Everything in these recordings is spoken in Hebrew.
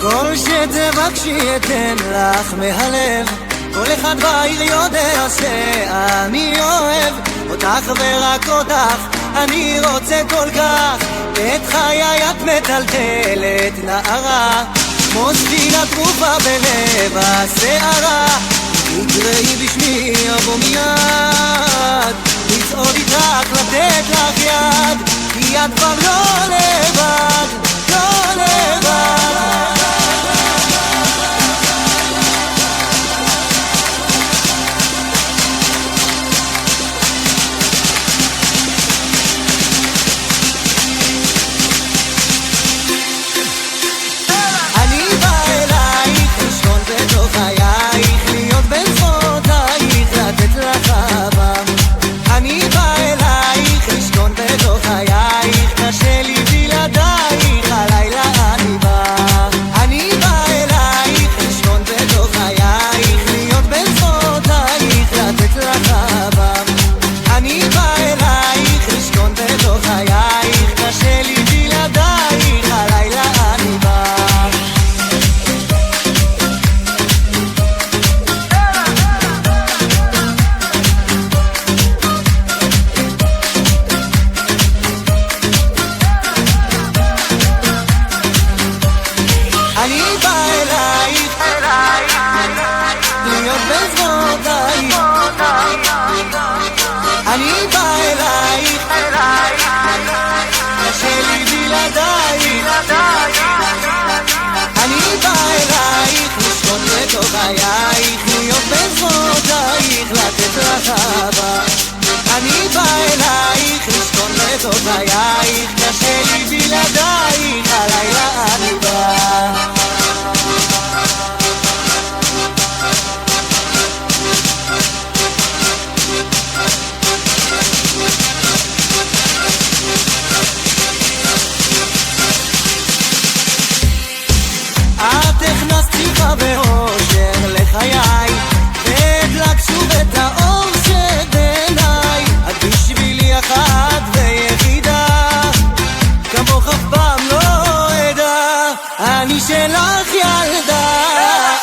כל שתבקשי אתן לך מהלב, כל אחד בעיר יודע שאני אוהב אותך ורק אותך, אני רוצה כל כך. את חיי את מטלטלת נערה, כמו ספינה טרופה בלב הסערה. תקראי בשמי אבוא מיד, לצעוד איתך לתת לך יד, כי את כבר לא לבד, לא לבד. אני בא אלייך לשכון בתוך חייך, קשה לי בלעדייך, הלילה אני בא. את הכנסת שמחה ואושר לחיי, והדלקת שוב את האור שבעיניי. את בשבילי אחת ויחידה, כמוך אף פעם לא אדע, אני שלך ילדה.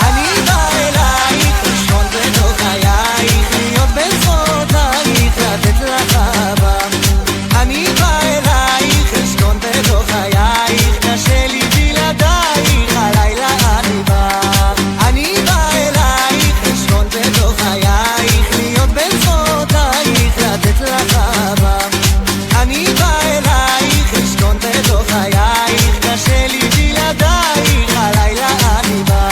אני בא אלייך לשכון בתוך חייך, להיות בזכותייך, לתת לך אהבה. אני בא אלייך לשכון בתוך חייך, קשה לי בלעדייך, הלילה אני בא. אני בא אלייך לשכון בתוך חייך, להיות בזכותייך, לתת לך אהבה. אני בא אלייך לשכון בתוך חייך, קשה לי בלעדייך, הלילה אני בא.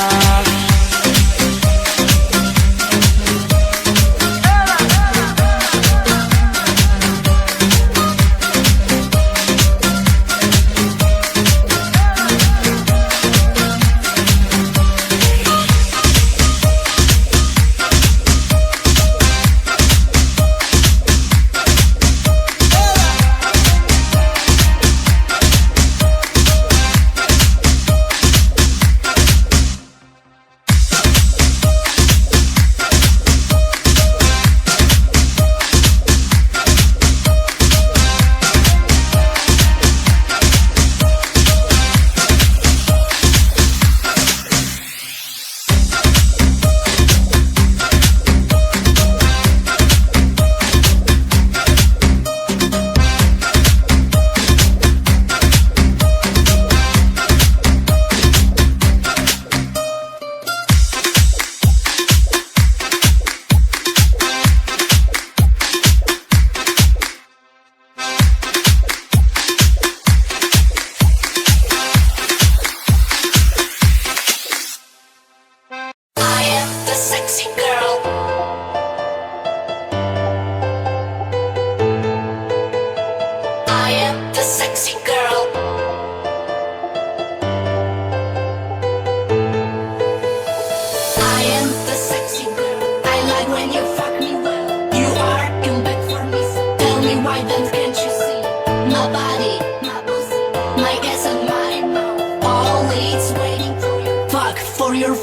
For your